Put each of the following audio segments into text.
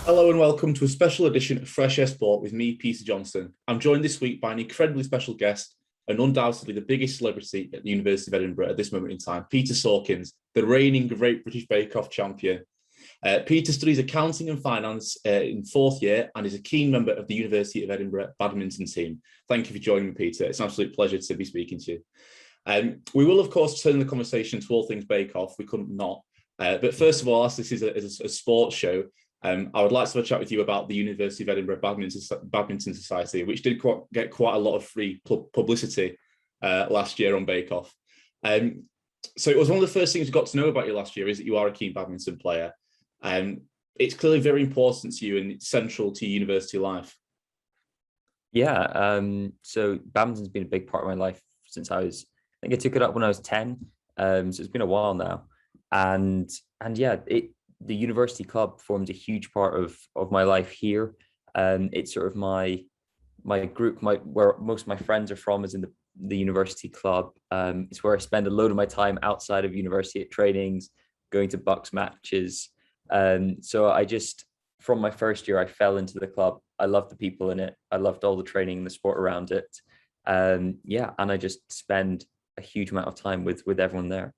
Hello and welcome to a special edition of Fresh Air Sport with me, Peter Johnson. I'm joined this week by an incredibly special guest and undoubtedly the biggest celebrity at the University of Edinburgh at this moment in time, Peter Sawkins, the reigning Great British Bake Off champion. Peter studies accounting and finance in fourth year and is a keen member of the University of Edinburgh badminton team. Thank you for joining me, Peter. It's an absolute pleasure to be speaking to you. We will, of course, turn the conversation to all things Bake Off. We couldn't not. But first of all, as this is a sports show, I would like to have a chat with you about the University of Edinburgh Badminton Society, which did get quite a lot of free publicity last year on Bake Off. So it was one of the first things we got to know about you last year is that you are a keen badminton player. It's clearly very important to you and it's central to your university life. Yeah, so badminton's been a big part of my life since I think I took it up when I was 10. So it's been a while now. And yeah, the university club forms a huge part of my life here. It's sort of my group, where most of my friends are from is in the university club. It's where I spend a load of my time outside of university at trainings, going to Bucks matches. So from my first year, I fell into the club. I loved the people in it. I loved all the training and the sport around it. Yeah, and I just spend a huge amount of time with everyone there.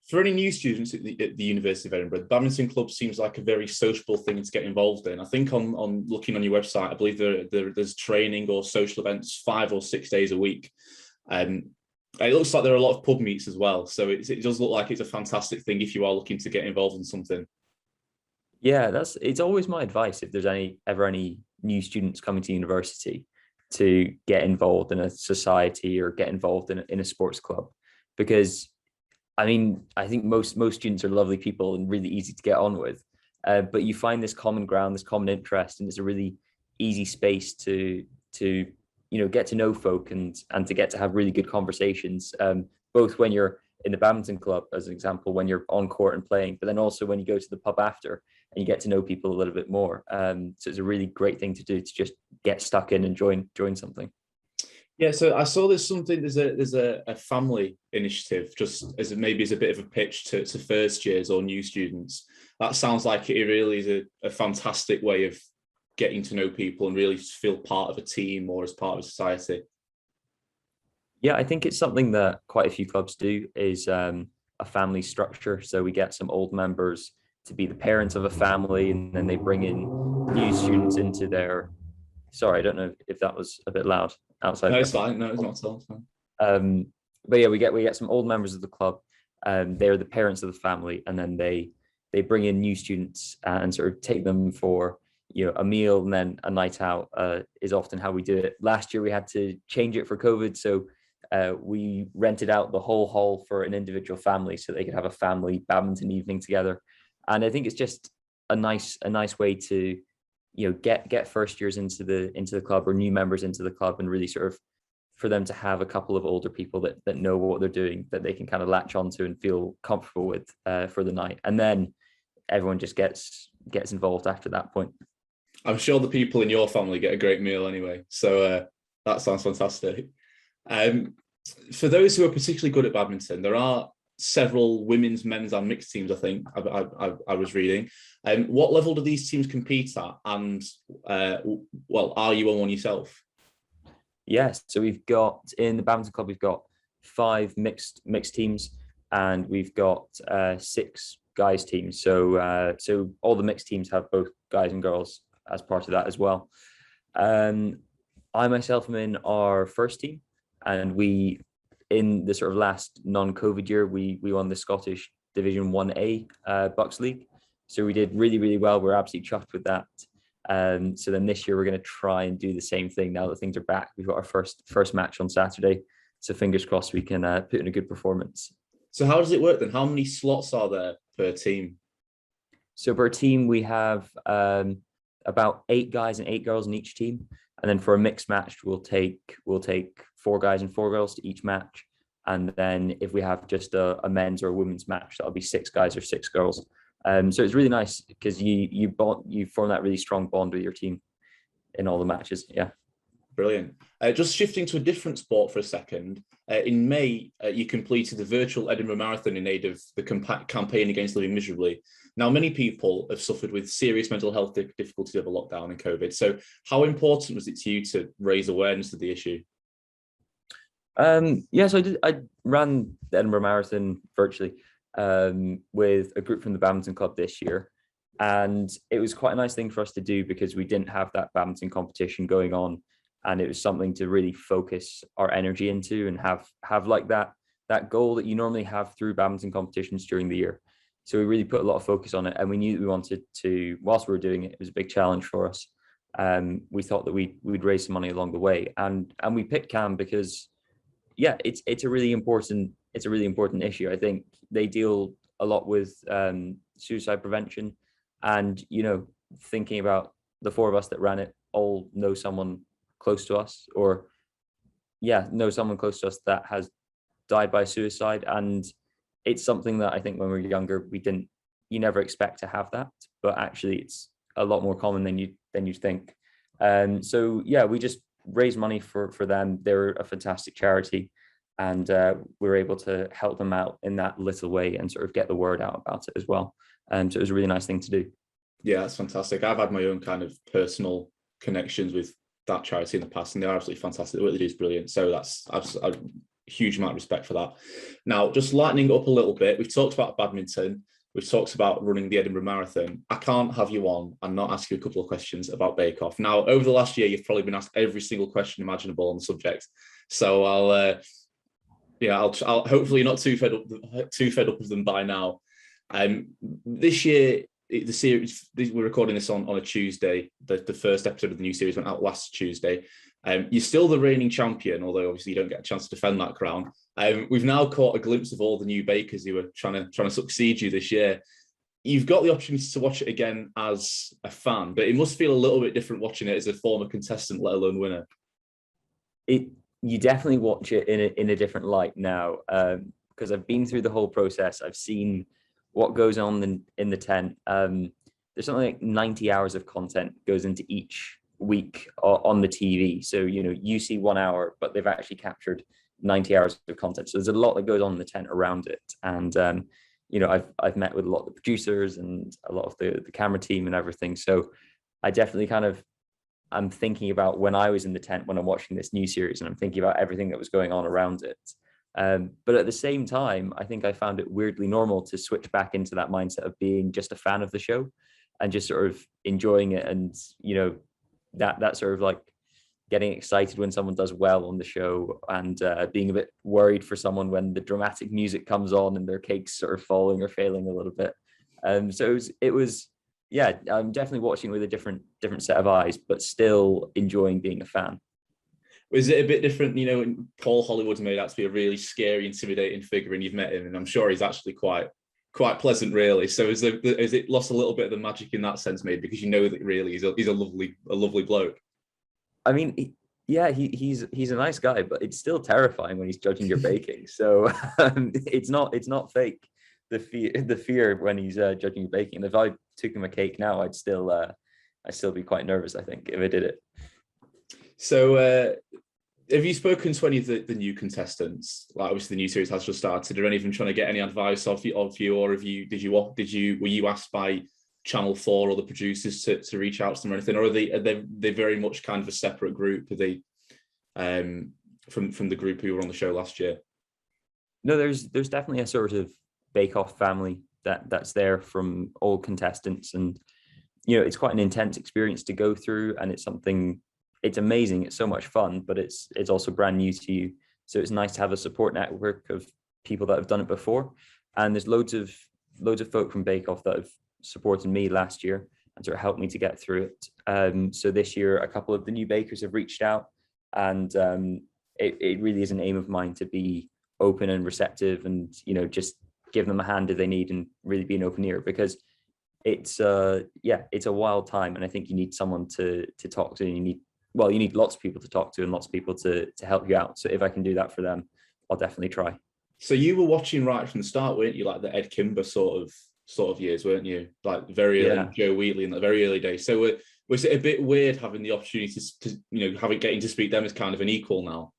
For any new students at the University of Edinburgh, the badminton club seems like a very sociable thing to get involved in. I think on looking on your website, I believe there's training or social events 5 or 6 days a week. It looks like there are a lot of pub meets as well. So it does look like it's a fantastic thing if you are looking to get involved in something. Yeah, it's always my advice if there's ever any new students coming to university to get involved in a society or get involved in a sports club, because I mean, I think most students are lovely people and really easy to get on with, but you find this common ground, this common interest, and it's a really easy space to get to know folk and to get to have really good conversations, both when you're in the badminton club, as an example, when you're on court and playing, but then also when you go to the pub after and you get to know people a little bit more. So it's a really great thing to do, to just get stuck in and join something. Yeah, so I saw there's a family initiative, just as maybe as a bit of a pitch to first years or new students. That sounds like it really is a fantastic way of getting to know people and really feel part of a team or as part of a society. Yeah, I think it's something that quite a few clubs do, is a family structure. So we get some old members to be the parents of a family, and then they bring in new students into their. Sorry, I don't know if that was a bit loud outside. No, it's fine. No, it's not at all. It's fine. But yeah, we get some old members of the club. They're the parents of the family, and then they bring in new students and sort of take them for a meal, and then a night out is often how we do it. Last year we had to change it for COVID, so we rented out the whole hall for an individual family so they could have a family badminton evening together. And I think it's just a nice way to get first years into the club, or new members into the club, and really sort of for them to have a couple of older people that know what they're doing, that they can kind of latch onto and feel comfortable with for the night. And then everyone just gets involved after that point. I'm sure the people in your family get a great meal anyway. So that sounds fantastic. For those who are particularly good at badminton, there are several women's, men's and mixed teams, I think I was reading. What level do these teams compete at? And are you on one yourself? Yes, so we've got, in the badminton club, we've got 5 mixed teams, and we've got 6 guys teams. So all the mixed teams have both guys and girls as part of that as well. I myself am in our first team, and we, in the sort of last non-COVID year, we won the Scottish Division 1A Bucks League. So we did really, really well. We're absolutely chuffed with that. So then this year we're going to try and do the same thing now that things are back. We've got our first match on Saturday. So fingers crossed we can put in a good performance. So how does it work then? How many slots are there per team? So per team, we have about 8 guys and 8 girls in each team. And then for a mixed match, we'll take 4 guys and 4 girls to each match. And then if we have just a men's or a women's match, that'll be 6 guys or 6 girls. So it's really nice because you form that really strong bond with your team in all the matches. Yeah. Brilliant. Just shifting to a different sport for a second. In May, you completed the virtual Edinburgh Marathon in aid of the campaign against living miserably. Now, many people have suffered with serious mental health difficulties over lockdown and COVID. So how important was it to you to raise awareness of the issue? So I ran the Edinburgh Marathon virtually with a group from the Badminton Club this year. And it was quite a nice thing for us to do because we didn't have that badminton competition going on. And it was something to really focus our energy into and have like that goal that you normally have through badminton competitions during the year. So we really put a lot of focus on it, and we knew that we wanted to, whilst we were doing it, it was a big challenge for us. We thought that we'd raise some money along the way, and we picked CAM because, yeah, it's a really important issue. I think they deal a lot with suicide prevention, and thinking about the four of us that ran it all know someone close to us, that has died by suicide. And it's something that I think when we're younger, you never expect to have that, but actually it's a lot more common than you think. So yeah, we just raised money for them. They're a fantastic charity, and we were able to help them out in that little way and sort of get the word out about it as well. So it was a really nice thing to do. Yeah, that's fantastic. I've had my own kind of personal connections with that charity in the past, and they're absolutely fantastic. The work they do is brilliant. So that's a huge amount of respect for that. Now, just lightening up a little bit, we've talked about badminton, we've talked about running the Edinburgh Marathon. I can't have you on and not ask you a couple of questions about Bake Off. Now, over the last year, you've probably been asked every single question imaginable on the subject. So I'll hopefully not too fed up with them by now. This year, the series, we're recording this on a Tuesday. The first episode of the new series went out last Tuesday. You're still the reigning champion, although obviously you don't get a chance to defend that crown. We've now caught a glimpse of all the new bakers who are trying to succeed you this year. You've got the opportunity to watch it again as a fan, but it must feel a little bit different watching it as a former contestant, let alone winner. You definitely watch it in a different light now, because I've been through the whole process. I've seen what goes on in the tent. There's something like 90 hours of content goes into each week on the TV. So, you see 1 hour, but they've actually captured 90 hours of content. So there's a lot that goes on in the tent around it. And, I've met with a lot of the producers and a lot of the camera team and everything. So I definitely I'm thinking about when I was in the tent when I'm watching this new series, and I'm thinking about everything that was going on around it. But at the same time, I think I found it weirdly normal to switch back into that mindset of being just a fan of the show and just sort of enjoying it. And, that sort of like getting excited when someone does well on the show, and being a bit worried for someone when the dramatic music comes on and their cake's sort of falling or failing a little bit. So it was, yeah, I'm definitely watching with a different set of eyes, but still enjoying being a fan. Was it a bit different, Paul Hollywood's made out to be a really scary, intimidating figure, and you've met him, and I'm sure he's actually quite pleasant, really. So is it lost a little bit of the magic in that sense, maybe, because that really he's a lovely bloke? I mean, he's a nice guy, but it's still terrifying when he's judging your baking. So it's not fake, the fear when he's judging your baking. And if I took him a cake now, I'd still be quite nervous, I think, if I did it. So have you spoken to any of the new contestants? Like, obviously the new series has just started. Are any of them trying to get any advice of you, or were you asked by Channel 4 or the producers to reach out to them or anything? Or are they very much kind of a separate group? Are they from the group who were on the show last year? No, there's definitely a sort of Bake Off family that's there from all contestants, and it's quite an intense experience to go through, and it's amazing. It's so much fun, but it's also brand new to you. So it's nice to have a support network of people that have done it before. And there's loads of folk from Bake Off that have supported me last year and sort of helped me to get through it. So this year, a couple of the new bakers have reached out, and it really is an aim of mine to be open and receptive, and just give them a hand if they need, and really be an open ear, because it's a wild time, and I think you need someone to talk to, and you need lots of people to talk to and lots of people to help you out. So if I can do that for them, I'll definitely try. So you were watching right from the start, weren't you? Like the Ed Kimber sort sort of years, weren't you? Like very early, Yeah. Joe Wheatley in the very early days. So was it a bit weird having the opportunity to getting to speak them as kind of an equal now?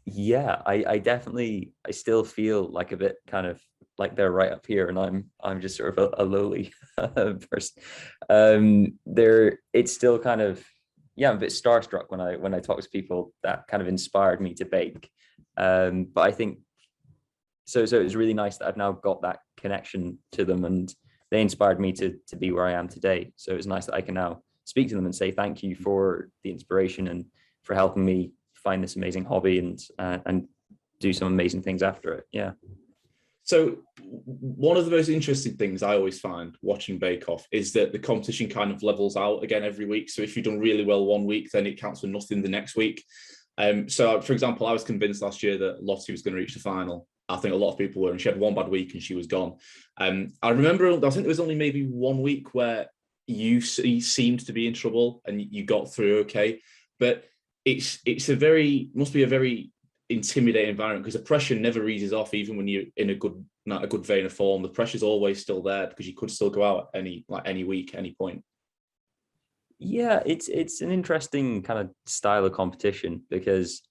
Yeah, I definitely, I still feel like a bit kind of like they're right up here, and I'm just sort of a lowly person. It's still kind of, yeah, I'm a bit starstruck when I talk to people that kind of inspired me to bake. But I think so it's really nice that I've now got that connection to them, and they inspired me to be where I am today. So it's nice that I can now speak to them and say thank you for the inspiration and for helping me find this amazing hobby and do some amazing things after it. Yeah. So one of the most interesting things I always find watching Bake Off is that the competition kind of levels out again every week. So if you've done really well one week, then it counts for nothing the next week. So for example, I was convinced last year that Lottie was going to reach the final. I think a lot of people were, and she had one bad week and she was gone. I remember, I think there was only maybe 1 week where you seemed to be in trouble and you got through okay. But must be a very intimidating environment because the pressure never eases off, even when you're in a good vein of form. The pressure's always still there because you could still go out any week, any point. Yeah, it's an interesting kind of style of competition, because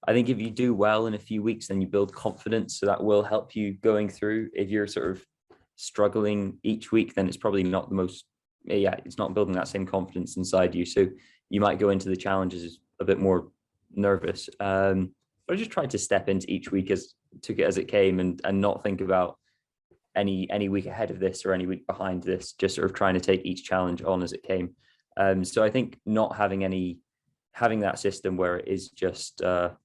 I think if you do well in a few weeks, then you build confidence, so that will help you going through. If you're sort of struggling each week, then it's probably not the most, yeah, it's not building that same confidence inside you. So you might go into the challenges a bit more nervous. But I just tried to step into each week took it as it came, and not think about any week ahead of this or any week behind this, just sort of trying to take each challenge on as it came. So I think not having that system where it is just kind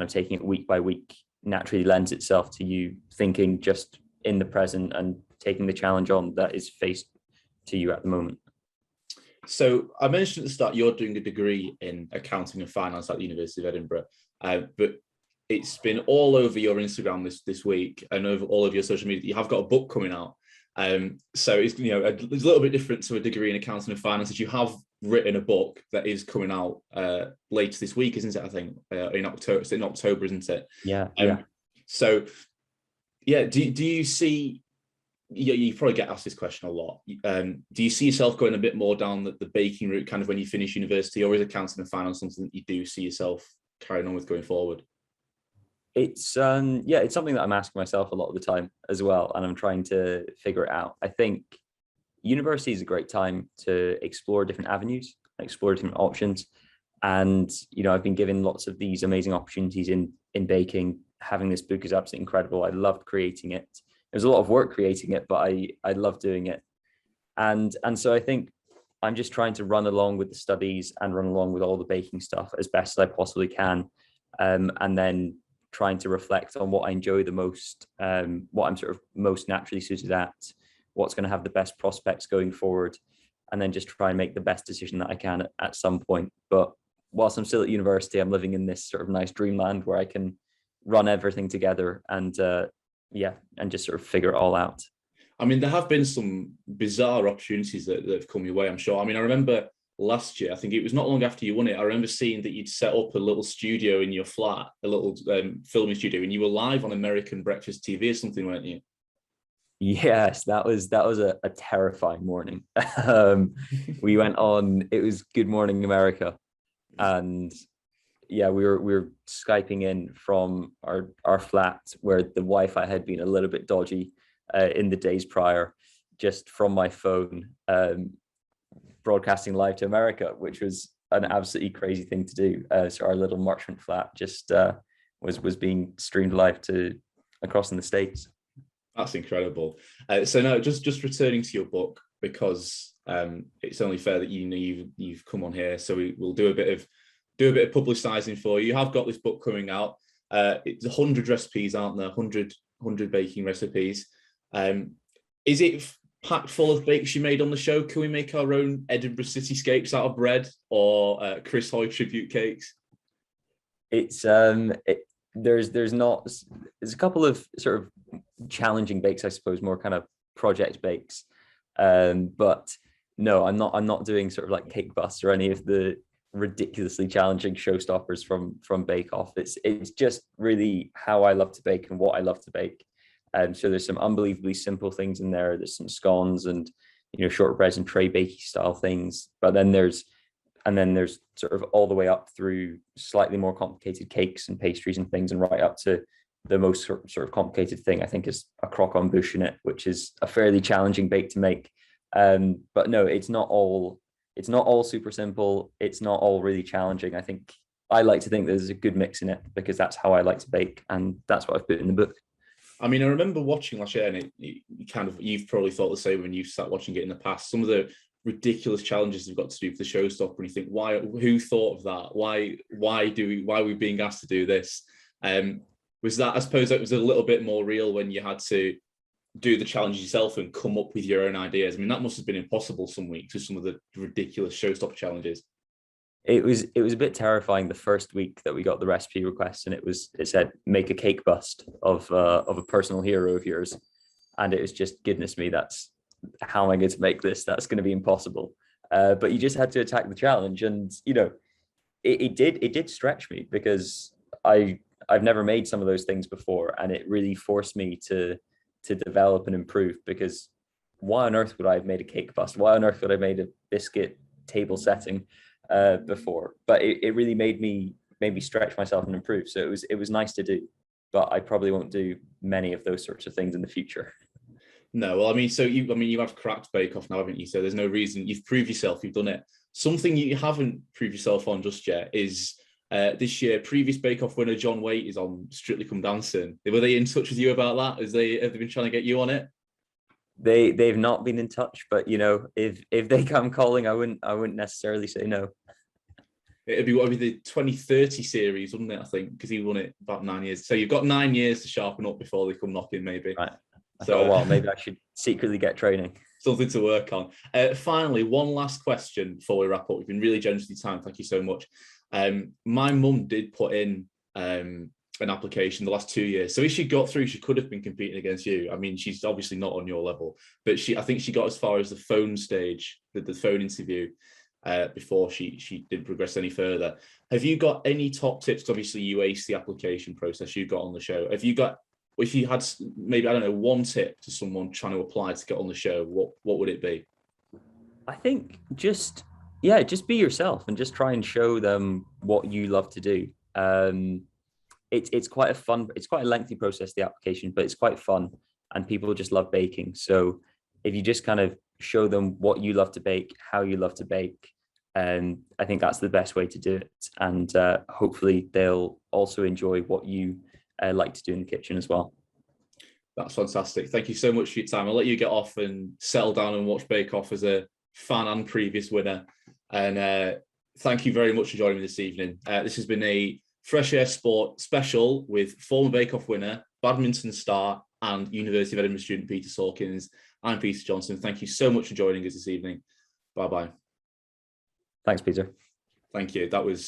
of taking it week by week naturally lends itself to you thinking just in the present and taking the challenge on that is faced to you at the moment. So I mentioned at the start you're doing a degree in accounting and finance at the University of Edinburgh, but it's been all over your Instagram this week and over all of your social media. You have got a book coming out. So it's it's a little bit different to a degree in accounting and finance. That you have written a book that is coming out later this week, isn't it? I think in October. It's in October, isn't it? Yeah. Yeah. So yeah, do you see? You probably get asked this question a lot. Do you see yourself going a bit more down the baking route, kind of when you finish university, or is accounting and finance something that you do see yourself carrying on with going forward? It's something that I'm asking myself a lot of the time as well, and I'm trying to figure it out. I think university is a great time to explore different avenues, explore different options, and I've been given lots of these amazing opportunities in baking. Having this book is absolutely incredible. I loved creating it. There's a lot of work creating it, but I love doing it, and so I think I'm just trying to run along with the studies and run along with all the baking stuff as best as I possibly can, and then trying to reflect on what I enjoy the most, what I'm sort of most naturally suited at, what's going to have the best prospects going forward, and then just try and make the best decision that I can at some point. But whilst I'm still at university, I'm living in this sort of nice dreamland where I can run everything together and just sort of figure it all out. I mean, there have been some bizarre opportunities that have come your way, I'm sure. I mean, I remember last year, I think it was not long after you won it, I remember seeing that you'd set up a little studio in your flat, a little filming studio, and you were live on American breakfast TV or something, weren't you? Yes, that was a terrifying morning. We went on, it was Good Morning America, and yeah, we were Skyping in from our flat where the Wi-Fi had been a little bit dodgy in the days prior, just from my phone, broadcasting live to America, which was an absolutely crazy thing to do. So our little Marchmont flat just was being streamed live to across in the States. That's incredible. So no, just returning to your book, because it's only fair that you've come on here, so we'll do a bit of publicising for you. You have got this book coming out. It's 100 recipes, aren't there? 100 baking recipes. Is it packed full of bakes you made on the show? Can we make our own Edinburgh cityscapes out of bread, or Chris Hoy tribute cakes? It's there's a couple of sort of challenging bakes, I suppose, more kind of project bakes. But no, I'm not doing sort of like cake bus or any of the ridiculously challenging showstoppers from Bake Off. It's just really how I love to bake and what I love to bake. So there's some unbelievably simple things in there. There's some scones and shortbreads and tray bakey style things. But then there's sort of all the way up through slightly more complicated cakes and pastries and things, and right up to the most sort of complicated thing I think is a croque bûche in it, which is a fairly challenging bake to make. But no, it's not all super simple. It's not all really challenging. I like to think there's a good mix in it because that's how I like to bake, and that's what I've put in the book. I mean, I remember watching last year, and you've probably thought the same when you sat watching it in the past. Some of the ridiculous challenges they've got to do for the showstopper, and you think, why? Who thought of that? Why are we being asked to do this? Was that, I suppose, it was a little bit more real when you had to do the challenge yourself and come up with your own ideas? I mean, that must have been impossible some weeks with some of the ridiculous showstopper challenges. It was a bit terrifying the first week that we got the recipe request, and it said make a cake bust of a personal hero of yours, and it was just, goodness me, that's how am I going to make this? That's going to be impossible. But you just had to attack the challenge, and it did stretch me because I've never made some of those things before, and it really forced me to develop and improve, because why on earth would I have made a cake bust? Why on earth would I have made a biscuit table setting before? But it really made me stretch myself and improve. So it was nice to do, but I probably won't do many of those sorts of things in the future. No, well, I mean, you have cracked Bake Off now, haven't you? So there's no reason. You've proved yourself. You've done it. Something you haven't proved yourself on just yet is this year, previous Bake Off winner John Waite is on Strictly Come Dancing. Were they in touch with you about that? Have they been trying to get you on it? They've not been in touch, but if they come calling, I wouldn't necessarily say no. It'd be the 2030 series, wouldn't it? I think, because he won it about 9 years. So you've got 9 years to sharpen up before they come knocking, maybe. Right. Well, maybe I should secretly get training. Something to work on. Finally, one last question before we wrap up. We've been really generously timed. Thank you so much. My mum did put in an application the last 2 years. So if she got through, she could have been competing against you. I mean, she's obviously not on your level, but I think she got as far as the phone stage, the phone interview, before she didn't progress any further. Have you got any top tips? Obviously, you aced the application process you got on the show. If you had maybe, I don't know, one tip to someone trying to apply to get on the show, what would it be? I think just be yourself and just try and show them what you love to do. It's quite a lengthy process, the application, but it's quite fun, and people just love baking. So if you just kind of show them what you love to bake, how you love to bake, I think that's the best way to do it. And hopefully they'll also enjoy what you like to do in the kitchen as well. That's fantastic. Thank you so much for your time. I'll let you get off and settle down and watch Bake Off as a fan and previous winner. And thank you very much for joining me this evening. This has been a Fresh Air Sport special with former Bake Off winner, badminton star, and University of Edinburgh student Peter Sawkins. I'm Peter Johnson. Thank you so much for joining us this evening. Bye-bye. Thanks, Peter. Thank you. That was